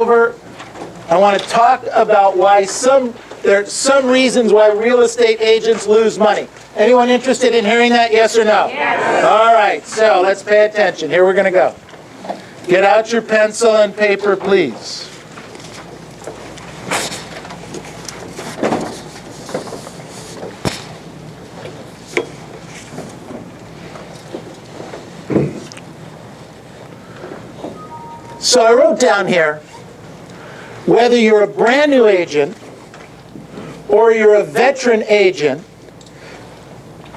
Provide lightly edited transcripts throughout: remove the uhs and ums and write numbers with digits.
Over, I want to talk about why there are some reasons why real estate agents lose money. Anyone interested in hearing that, yes or no? Yes. All right, so let's pay attention. Here we're going to go. Get out your pencil and paper, please. So I wrote down here, whether you're a brand new agent or you're a veteran agent,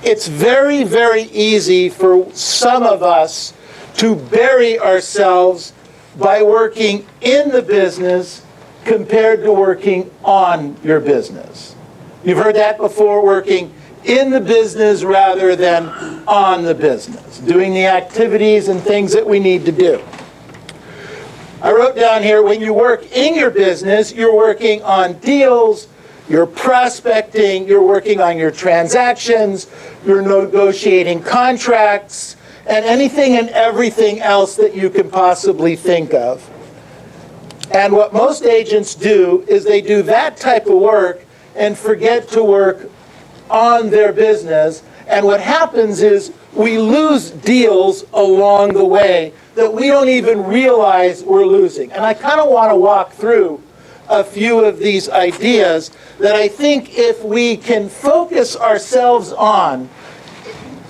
it's very, very easy for some of us to bury ourselves by working in the business compared to working on your business. You've heard that before, working in the business rather than on the business, doing the activities and things that we need to do. I wrote down here, when you work in your business, you're working on deals, you're prospecting, you're working on your transactions, you're negotiating contracts, and anything and everything else that you can possibly think of. And what most agents do is they do that type of work and forget to work on their business. And what happens is we lose deals along the way that we don't even realize we're losing. And I kind of want to walk through a few of these ideas that I think if we can focus ourselves on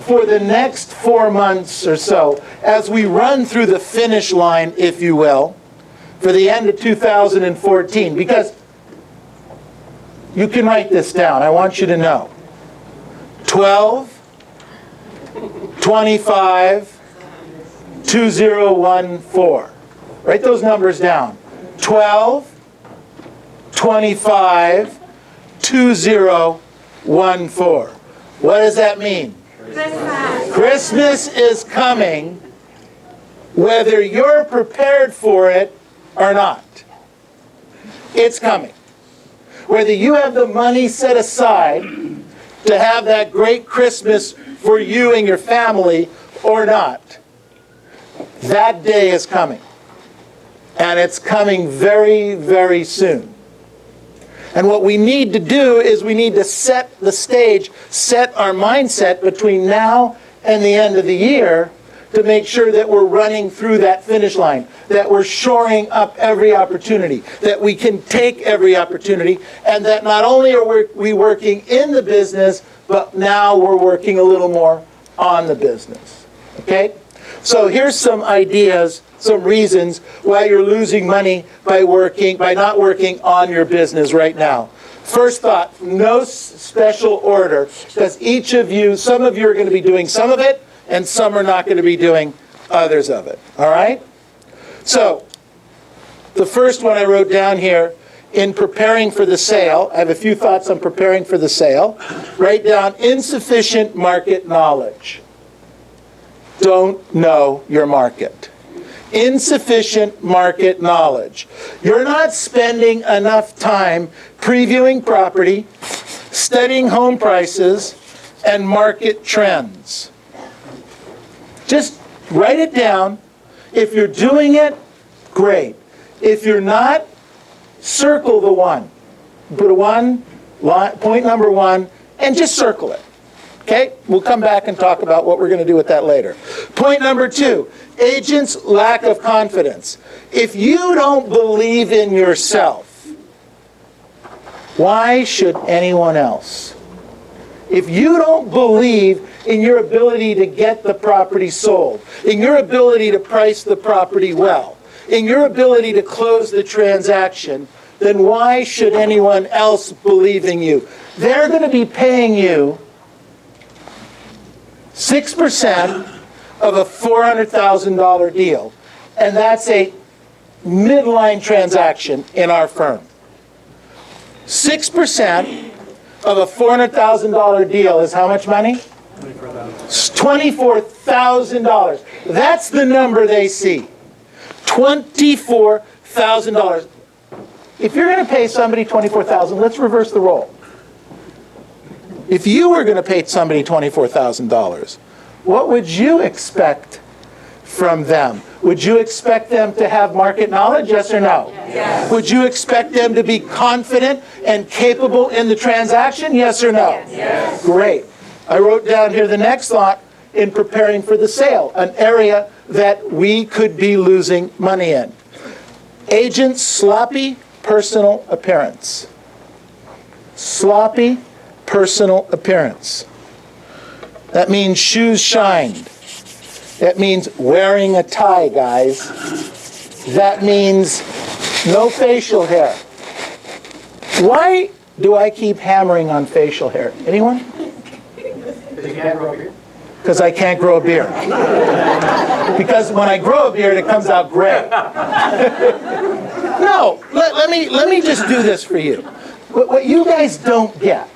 for the next 4 months or so, as we run through the finish line, if you will, for the end of 2014, because you can write this down. I want you to know. 12, 25, 2014. Write those numbers down. 12, 25, 2014. What does that mean? Christmas. Christmas is coming, whether you're prepared for it or not. It's coming. Whether you have the money set aside to have that great Christmas for you and your family or not, that day is coming. And it's coming very, very soon. And what we need to do is we need to set the stage, set our mindset between now and the end of the year to make sure that we're running through that finish line, that we're shoring up every opportunity, that we can take every opportunity, and that not only are we working in the business, but now we're working a little more on the business. Okay? So here's some ideas, some reasons why you're losing money by not working on your business right now. First thought, no special order, because each of you, some of you are going to be doing some of it, and some are not going to be doing others of it. All right? So, the first one I wrote down here, in preparing for the sale, I have a few thoughts on preparing for the sale. Write down insufficient market knowledge. Don't know your market. Insufficient market knowledge. You're not spending enough time previewing property, studying home prices, and market trends. Just write it down. If you're doing it, great. If you're not, circle the one. Put a one, point number one, and just circle it. Okay? We'll come back and talk about what we're going to do with that later. Point number two, agents' lack of confidence. If you don't believe in yourself, why should anyone else? If you don't believe in your ability to get the property sold, in your ability to price the property well, in your ability to close the transaction, then why should anyone else believe in you? They're going to be paying you 6% of a $400,000 deal, and that's a midline transaction in our firm. 6% of a $400,000 deal is how much money? $24,000. That's the number they see. $24,000. If you're going to pay somebody $24,000, let's reverse the role. If you were going to pay somebody $24,000, what would you expect from them? Would you expect them to have market knowledge, yes or no? Yes. Would you expect them to be confident and capable in the transaction, yes or no? Yes. Great. I wrote down here the next thought in preparing for the sale, an area that we could be losing money in. Agent's sloppy personal appearance. Sloppy personal appearance. That means shoes shined. That means wearing a tie, guys. That means no facial hair. Why do I keep hammering on facial hair? Anyone? Because I can't grow a beard. Because when I grow a beard, it comes out gray. No, let me just do this for you. What you guys don't get,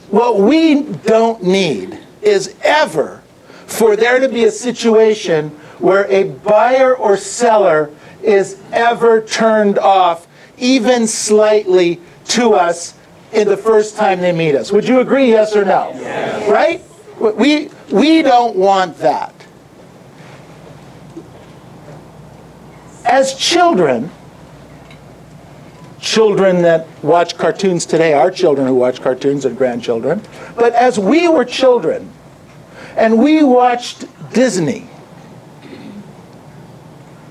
what we don't need is ever for there to be a situation where a buyer or seller is ever turned off, even slightly, to us in the first time they meet us. Would you agree, yes or no? Yes. Right? We don't want that. As children that watch cartoons today, our children who watch cartoons and grandchildren, but as we were children and we watched Disney,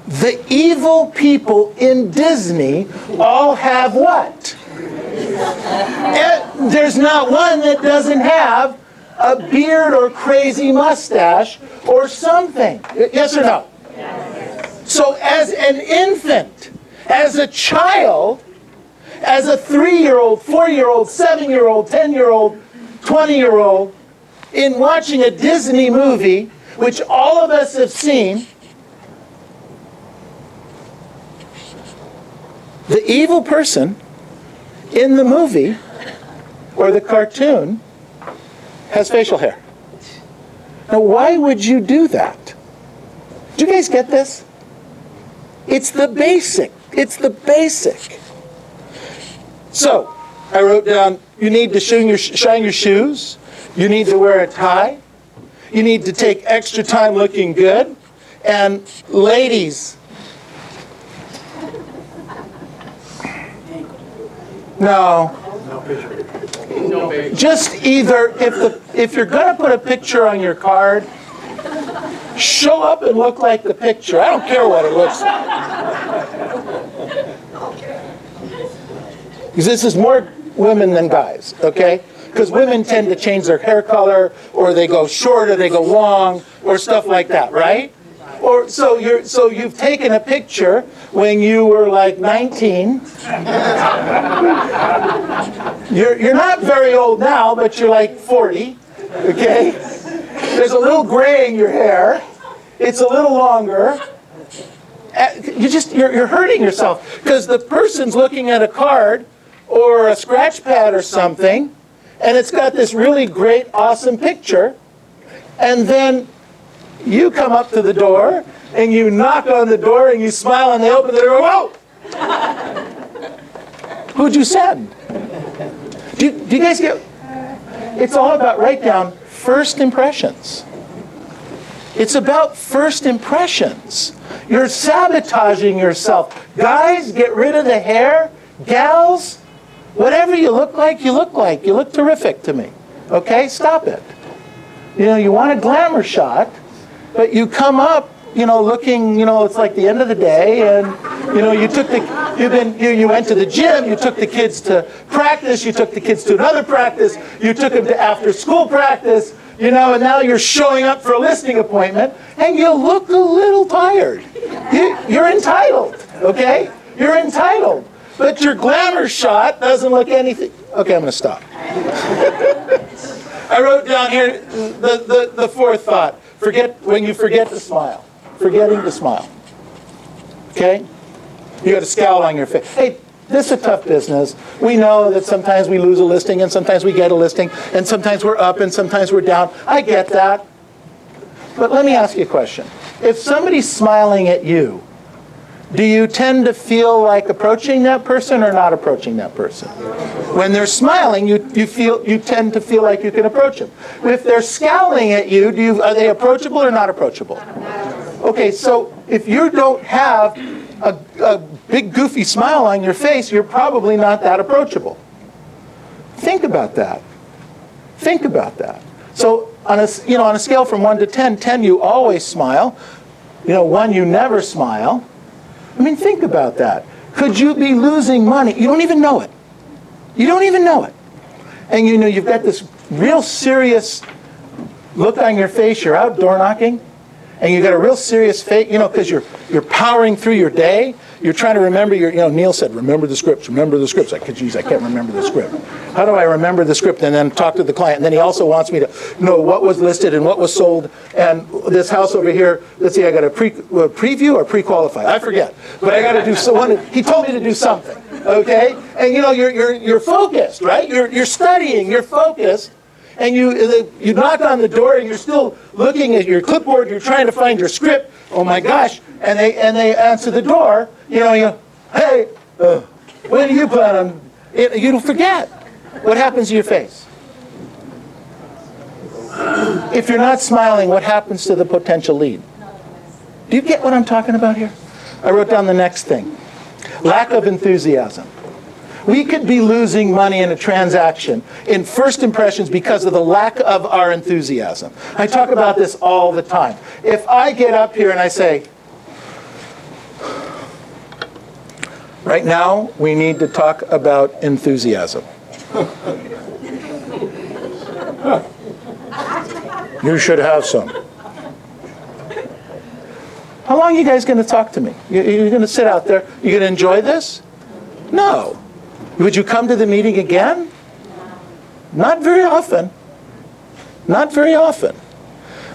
the evil people in Disney all have what? There's not one that doesn't have a beard or crazy mustache or something. Yes or no? Yes. So as an infant, as a child, as a 3-year-old, 4-year-old, 7-year-old, 10-year-old, 20-year-old, in watching a Disney movie, which all of us have seen, the evil person in the movie or the cartoon has facial hair. Now, why would you do that? Do you guys get this? It's the basic. It's the basic. So, I wrote down, you need to shine your shoes. You need to wear a tie. You need to take extra time looking good. And ladies, no. Just either, if you're going to put a picture on your card, show up and look like the picture. I don't care what it looks like. Because this is more women than guys, okay? Because women tend to change their hair color, or they go short, or they go long, or stuff like that, right? Or so you've taken a picture when you were like 19. You're not very old now, but you're like 40, okay? There's a little gray in your hair. It's a little longer. You're hurting yourself because the person's looking at a card or a scratch pad or something, and it's got this really great, awesome picture, and then you come up to the door, and you knock on the door, and you smile, and they open the door, whoa! Who'd you send? Do you guys get... It's all about, write down, first impressions. It's about first impressions. You're sabotaging yourself. Guys, get rid of the hair. Gals, whatever you look like, you look like. You look terrific to me. Okay? Stop it. You know, you want a glamour shot, but you come up, you know, looking, you know, it's like the end of the day, and, you know, you went to the gym, you took the kids to practice, you took the kids to another practice, you took them to after-school practice, you know, and now you're showing up for a listing appointment, and you look a little tired. You're entitled, okay? You're entitled. But your glamour shot doesn't look anything. Okay, I'm going to stop. I wrote down here the fourth thought. When you forget to smile. Forgetting to smile. Okay? You got a scowl on your face. Hey, this is a tough business. We know that sometimes we lose a listing, and sometimes we get a listing, and sometimes we're up, and sometimes we're down. I get that. But let me ask you a question. If somebody's smiling at you, do you tend to feel like approaching that person or not approaching that person? When they're smiling, you tend to feel like you can approach them. If they're scowling at you, are they approachable or not approachable? Okay, so if you don't have a big goofy smile on your face, you're probably not that approachable. Think about that. Think about that. So on a scale from 1 to 10, 10 you always smile. 1 you never smile. I mean, think about that. Could you be losing money? You don't even know it. You don't even know it. And you've got this real serious look on your face. You're out door knocking. And you've got a real serious face, because you're powering through your day. You're trying to remember Neil said, remember the scripts, remember the scripts. I can't remember the script. How do I remember the script and then talk to the client? And then he also wants me to know what was listed and what was sold. And this house over here, let's see, I got a preview or pre-qualify. I forget. But I got to do he told me to do something, okay? And you're focused, right? You're studying, you're focused. And you knock on the door and you're still looking at your clipboard, you're trying to find your script. Oh my gosh. And they answer the door. Hey, when do you plan on? You don't forget. What happens to your face? If you're not smiling, what happens to the potential lead? Do you get what I'm talking about here? I wrote down the next thing. Lack of enthusiasm. We could be losing money in a transaction in first impressions because of the lack of our enthusiasm. I talk about this all the time. If I get up here and I say, right now we need to talk about enthusiasm. You should have some. How long are you guys going to talk to me? You're going to sit out there? You're going to enjoy this? No. Would you come to the meeting again? Not very often. Not very often.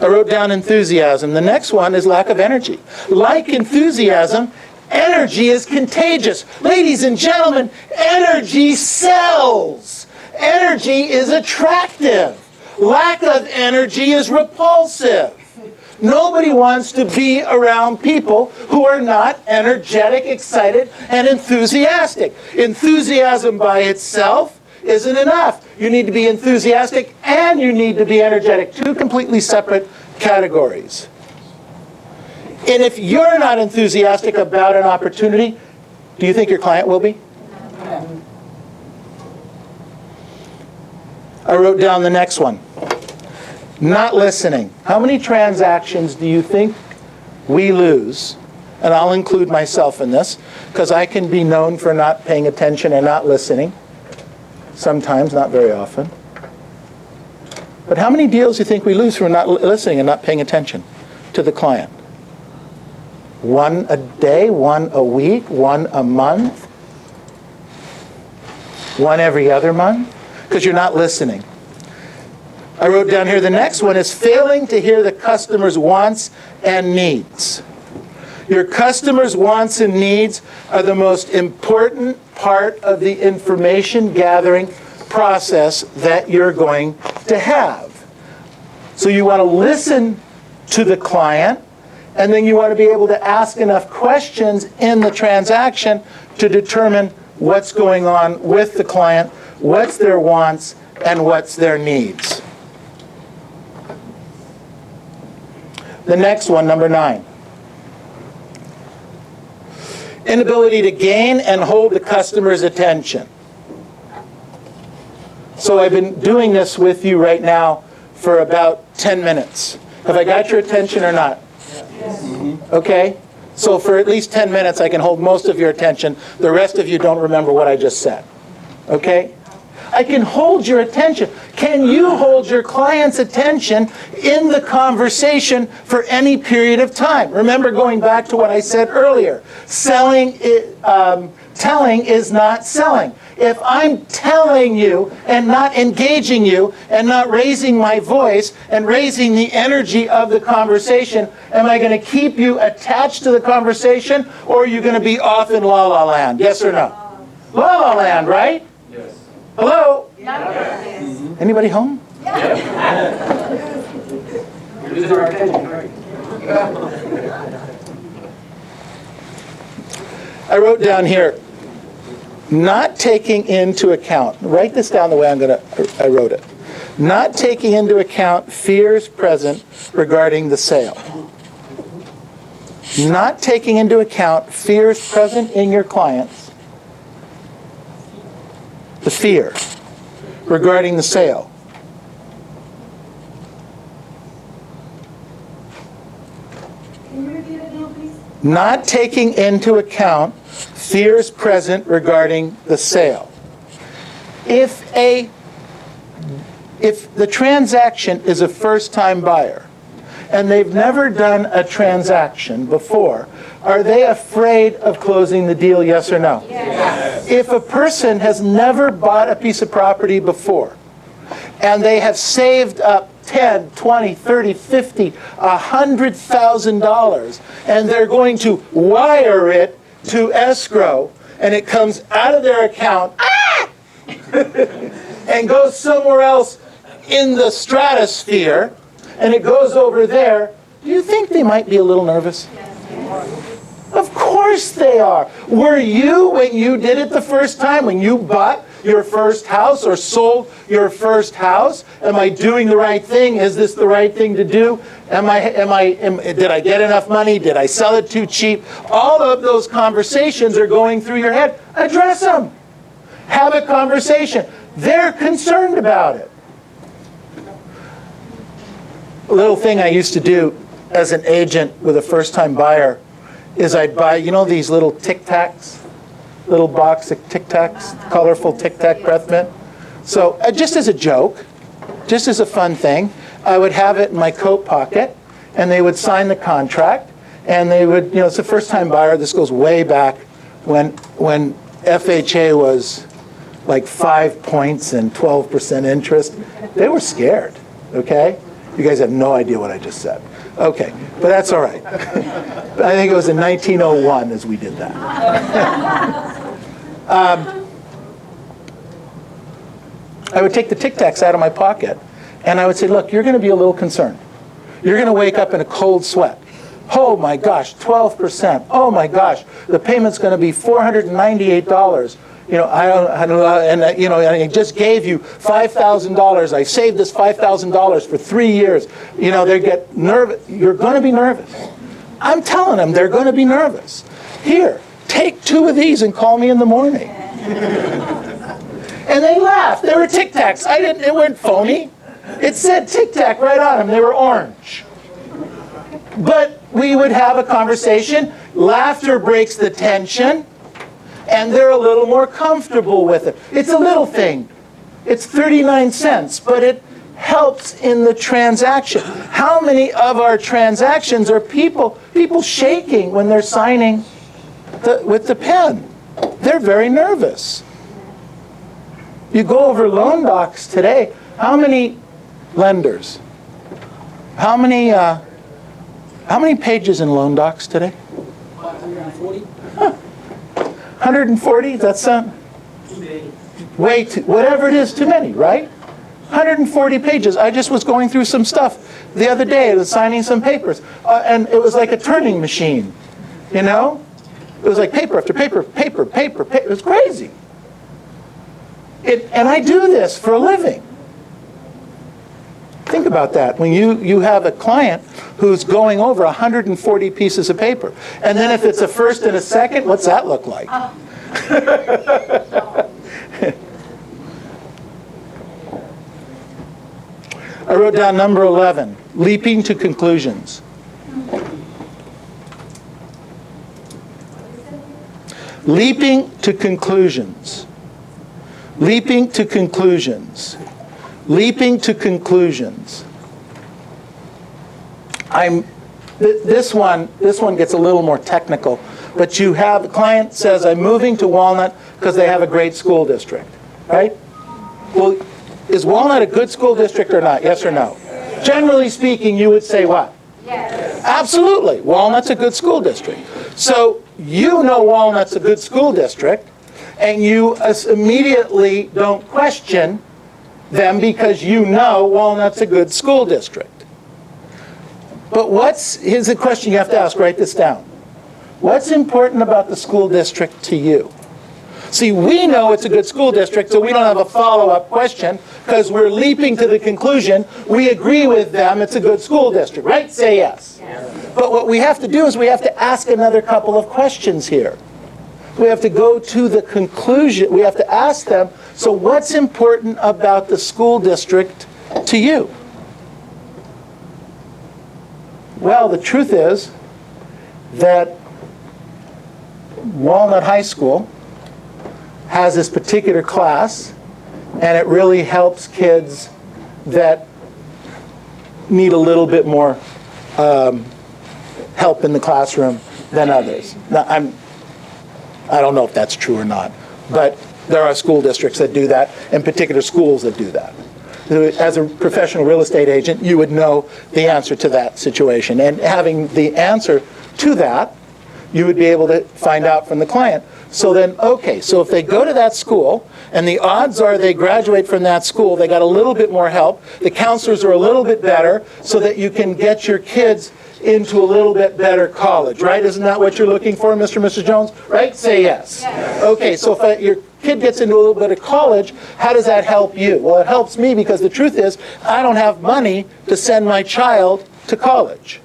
I wrote down enthusiasm. The next one is lack of energy. Like enthusiasm, energy is contagious. Ladies and gentlemen, energy sells. Energy is attractive. Lack of energy is repulsive. Nobody wants to be around people who are not energetic, excited, and enthusiastic. Enthusiasm by itself isn't enough. You need to be enthusiastic and you need to be energetic. Two completely separate categories. And if you're not enthusiastic about an opportunity, do you think your client will be? I wrote down the next one. Not listening. How many transactions do you think we lose? And I'll include myself in this, because I can be known for not paying attention and not listening. Sometimes, not very often. But how many deals do you think we lose for not listening and not paying attention to the client? 1 a day, 1 a week, 1 a month, 1 every other month? Because you're not listening. I wrote down here, the next one is failing to hear the customer's wants and needs. Your customer's wants and needs are the most important part of the information gathering process that you're going to have. So you want to listen to the client, and then you want to be able to ask enough questions in the transaction to determine what's going on with the client, what's their wants, and what's their needs. The next one, number 9. Inability to gain and hold the customer's attention. So I've been doing this with you right now for about 10 minutes. Have I got your attention or not? Yes. Okay? So for at least 10 minutes I can hold most of your attention. The rest of you don't remember what I just said. Okay? I can hold your attention. Can you hold your client's attention in the conversation for any period of time? Remember, going back to what I said earlier, telling is not selling. If I'm telling you and not engaging you and not raising my voice and raising the energy of the conversation, am I going to keep you attached to the conversation, or are you going to be off in la la land? Yes or no? La la land, right? Yes. Hello? Yes. Mm-hmm. Anybody home? Yes. You're losing our attention, right? I wrote down here, not taking into account, write this down the way I wrote it. Not taking into account fears present regarding the sale. Not taking into account fears present in your clients, the fear regarding the sale. Can you repeat it now, please? Not taking into account fears present regarding the sale. If the transaction is a first-time buyer and they've never done a transaction before, are they afraid of closing the deal, yes or no? Yes. If a person has never bought a piece of property before and they have saved up 10, 20, 30, 50, $100,000 and they're going to wire it to escrow and it comes out of their account and goes somewhere else in the stratosphere and it goes over there, do you think they might be a little nervous? Of course they are. Were you, when you did it the first time, when you bought your first house or sold your first house, am I doing the right thing? Is this the right thing to do? Did I get enough money? Did I sell it too cheap? All of those conversations are going through your head. Address them. Have a conversation. They're concerned about it. A little thing I used to do as an agent with a first-time buyer is I'd buy, you know, these little Tic Tacs, little box of Tic Tacs, colorful Tic Tac breath mint. So just as a joke, just as a fun thing, I would have it in my coat pocket, and they would sign the contract, and they would, you know, it's a first-time buyer. This goes way back when FHA was like 5 points and 12% interest. They were scared, okay? You guys have no idea what I just said. Okay, but that's all right. I think it was in 1901 as we did that. I would take the Tic Tacs out of my pocket, and I would say, look, you're going to be a little concerned. You're going to wake up in a cold sweat. Oh my gosh, 12%. Oh my gosh, the payment's going to be $498. You know, I just gave you $5,000. I saved this $5,000 for 3 years. You know, they get nervous. You're going to be nervous. I'm telling them they're going to be nervous. Here, take 2 of these and call me in the morning. And they laughed. They were Tic Tacs. It wasn't phony. It said Tic Tac right on them. They were orange. But we would have a conversation. Laughter breaks the tension. And they're a little more comfortable with it. It's a little thing. It's 39 cents, but it helps in the transaction. How many of our transactions are people shaking when they're signing with the pen? They're very nervous. You go over loan docs today, how many lenders? How many pages in loan docs today? 140. 140? Does that sound? Too many. Way too, whatever it is, too many, right? 140 pages. I just was going through some stuff the other day. I was signing some papers. And it was like a turning machine, you know? It was like paper after paper, paper, paper, paper. It was crazy. And I do this for a living. Think about that. When you have a client who's going over 140 pieces of paper, and then if it's a first and a second, what's that look like? I wrote down number 11, leaping to conclusions. Leaping to conclusions. Leaping to conclusions. Leaping to conclusions. This one gets a little more technical, but you have a client says, I'm moving to Walnut because they have a great school district, right? Well, is Walnut a good school district or not? Yes or no? Generally speaking, you would say what? Yes. Absolutely. Walnut's a good school district. So you know Walnut's a good school district, and you immediately don't question them because you know Walnut's a good school district. But here's the question you have to ask, write this down. What's important about the school district to you? See, we know it's a good school district, so we don't have a follow-up question because we're leaping to the conclusion we agree with them, it's a good school district, right? Say yes. But what we have to do is we have to ask another couple of questions here. We have to go to the conclusion. We have to ask them, so what's important about the school district to you? Well, the truth is that Walnut High School has this particular class, and it really helps kids that need a little bit more help in the classroom than others. Now, I don't know if that's true or not, but there are school districts that do that, and particular schools that do that. As a professional real estate agent, you would know the answer to that situation. And having the answer to that, you would be able to find out from the client. So then, okay, so if they go to that school, and the odds are they graduate from that school, they got a little bit more help, the counselors are a little bit better, so that you can get your kids into a little bit better college, right? Isn't that what you're looking for, Mr. and Mrs. Jones? Right? Say yes. Yes. Okay, so if your kid gets into a little bit of college, how does that help you? Well, it helps me because the truth is, I don't have money to send my child to college.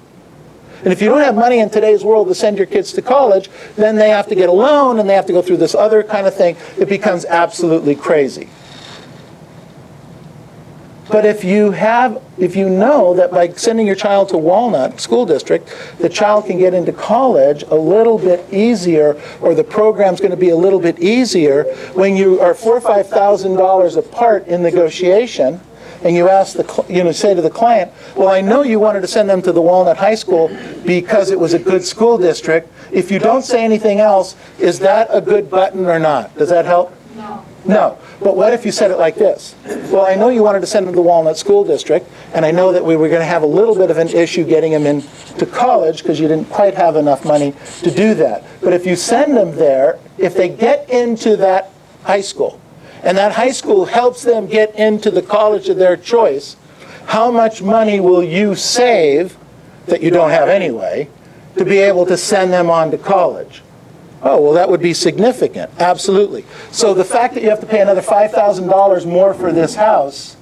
And if you don't have money in today's world to send your kids to college, then they have to get a loan and they have to go through this other kind of thing. It becomes absolutely crazy. But if you know that by sending your child to Walnut School District, the child can get into college a little bit easier, or the program's going to be a little bit easier, when you are $4,000 or $5,000 apart in negotiation, and you ask say to the client, well, I know you wanted to send them to the Walnut High School because it was a good school district. If you don't say anything else, is that a good button or not? Does that help? No. No. But what if you said it like this? Well, I know you wanted to send them to the Walnut School District, and I know that we were going to have a little bit of an issue getting them into college because you didn't quite have enough money to do that. But if you send them there, if they get into that high school, and that high school helps them get into the college of their choice, how much money will you save, that you don't have anyway, to be able to send them on to college? Oh, well, that would be significant. Absolutely. So the fact that you have to pay another $5,000 more for this house,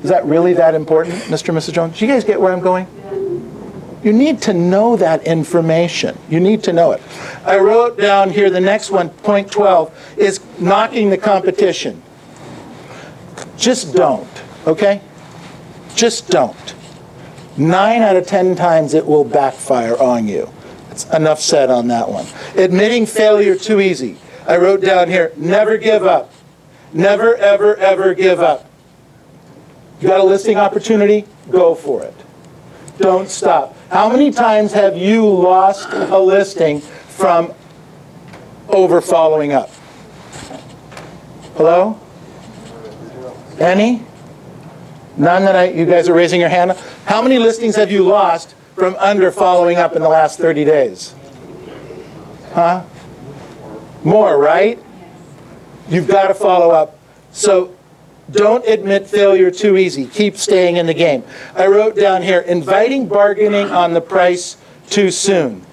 is that really that important, Mr. and Mrs. Jones? Do you guys get where I'm going? You need to know that information. You need to know it. I wrote down here the next one, point 12, is knocking the competition. Just don't, okay? Just don't. 9 out of 10 times it will backfire on you. Enough said on that one. Admitting failure too easy. I wrote down here, never give up. Never, ever, ever give up. You got a listing opportunity? Go for it. Don't stop. How many times have you lost a listing from over following up? Hello? Any? None that you guys are raising your hand? How many listings have you lost from under following up in the last 30 days? Huh? More, right? You've got to follow up. So don't admit failure too easy. Keep staying in the game. I wrote down here, inviting bargaining on the price too soon.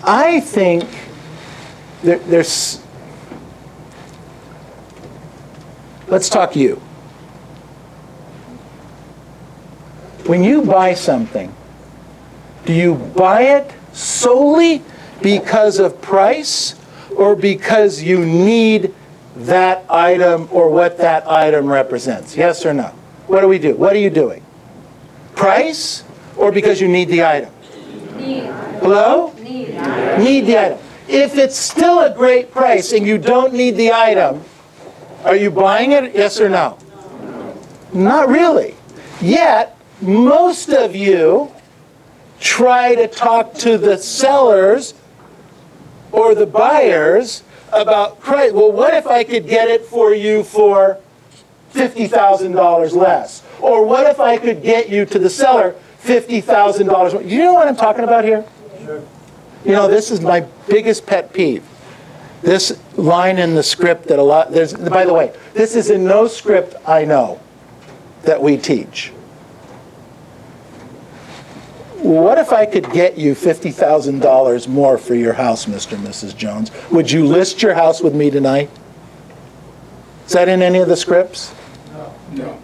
I think there's... Let's talk you. When you buy something, do you buy it solely because of price, or because you need that item or what that item represents? Yes or no? What do we do? What are you doing? Price, or because you need the item? Need. Hello? Need. Need the item. If it's still a great price and you don't need the item, are you buying it? Yes or no? Not really. Yet, most of you try to talk to the sellers or the buyers about price. Well, what if I could get it for you for $50,000 less? Or what if I could get you to the seller $50,000 more? You know what I'm talking about here? Sure. You know, this is my biggest pet peeve. This line in the script that by the way, this is in no script I know that we teach. what if I could get you $50,000 more for your house, Mr. and Mrs. Jones? Would you list your house with me tonight? Is that in any of the scripts? No.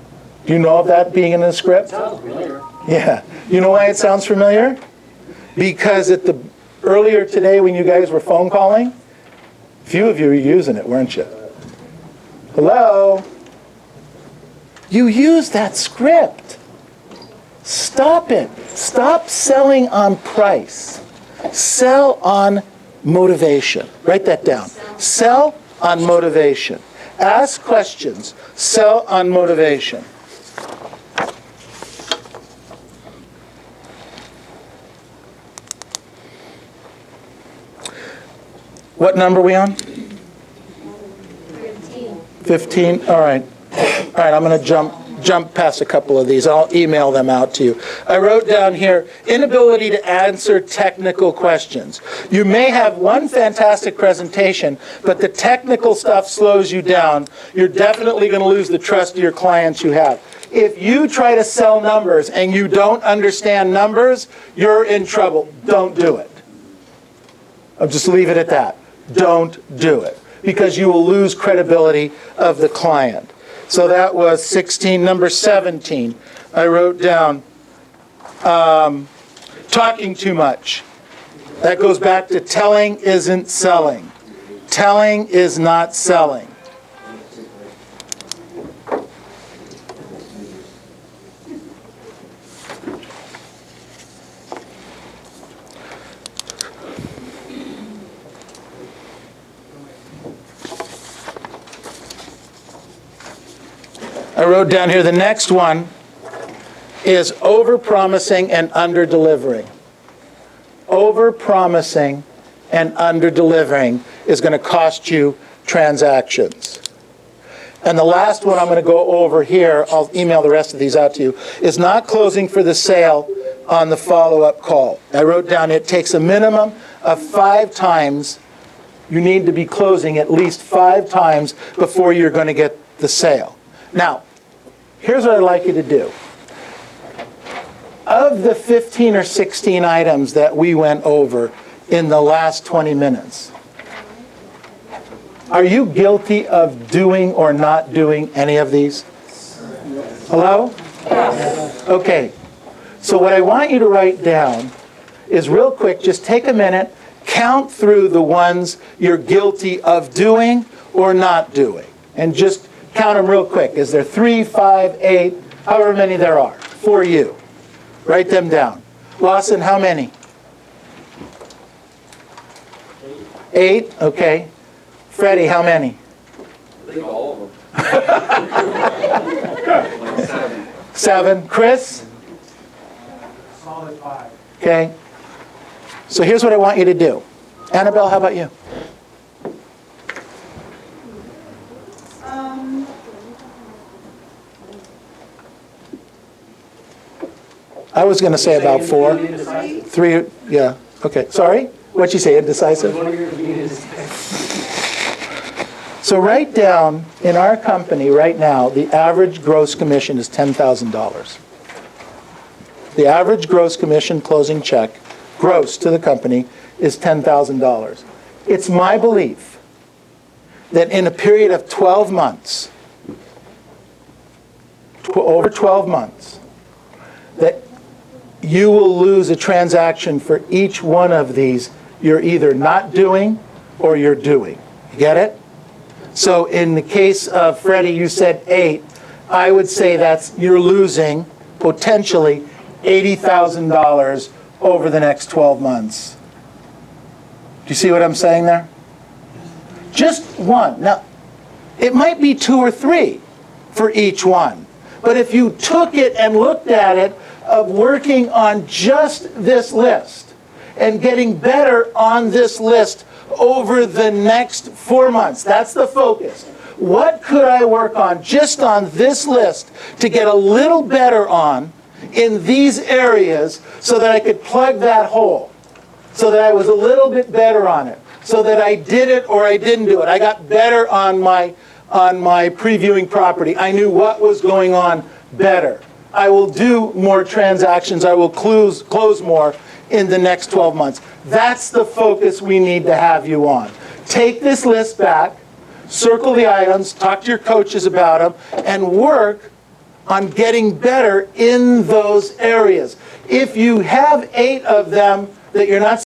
Do you know of that being in the script? Sounds familiar. Yeah. You know why it sounds familiar? Because earlier today when you guys were phone calling, a few of you were using it, weren't you? Hello? You used that script. Stop it. Stop selling on price. Sell on motivation. Write that down. Sell on motivation. Ask questions. Sell on motivation. What number are we on? 15. All right. All right, I'm going to jump past a couple of these. I'll email them out to you. I wrote down here, inability to answer technical questions. You may have one fantastic presentation, but the technical stuff slows you down. You're definitely going to lose the trust of your clients you have. If you try to sell numbers and you don't understand numbers, you're in trouble. Don't do it. I'll just leave it at that. Don't do it, because you will lose credibility of the client. So that was 16. Number 17, I wrote down talking too much. That goes back to telling isn't selling. Telling is not selling. I wrote down here, the next one is overpromising and underdelivering. Overpromising and underdelivering is going to cost you transactions. And the last one I'm going to go over here, I'll email the rest of these out to you, is not closing for the sale on the follow-up call. I wrote down it takes a minimum of 5 times. You need to be closing at least 5 times before you're going to get the sale. Now, here's what I'd like you to do. Of the 15 or 16 items that we went over in the last 20 minutes, are you guilty of doing or not doing any of these? Hello? Yes. Okay. So what I want you to write down is, real quick, just take a minute, count through the ones you're guilty of doing or not doing, and just count them real quick. Is there 3, 5, 8, however many there are for you? Write them down. Lawson, how many? 8, okay. Freddie, how many? I think all of them. Like 7. 7. Chris? Solid 5. Okay. So here's what I want you to do. Annabelle, how about you? I was going to say about 4. 3, yeah. Okay. Sorry? What'd you say, indecisive? So write down, in our company right now, the average gross commission is $10,000. The average gross commission closing check, gross to the company, is $10,000. It's my belief that in a period of 12 months, over 12 months, that you will lose a transaction for each one of these you're either not doing or you're doing. You get it? So in the case of Freddie, you said 8. I would say you're losing potentially $80,000 over the next 12 months. Do you see what I'm saying there? Just one. Now, it might be 2 or 3 for each one. But if you took it and looked at it, of working on just this list and getting better on this list over the next 4 months. That's the focus. What could I work on just on this list to get a little better on in these areas so that I could plug that hole, so that I was a little bit better on it, so that I did it or I didn't do it. I got better on my previewing property. I knew what was going on better. I will do more transactions, I will close more in the next 12 months. That's the focus we need to have you on. Take this list back, circle the items, talk to your coaches about them, and work on getting better in those areas. If you have 8 of them that you're not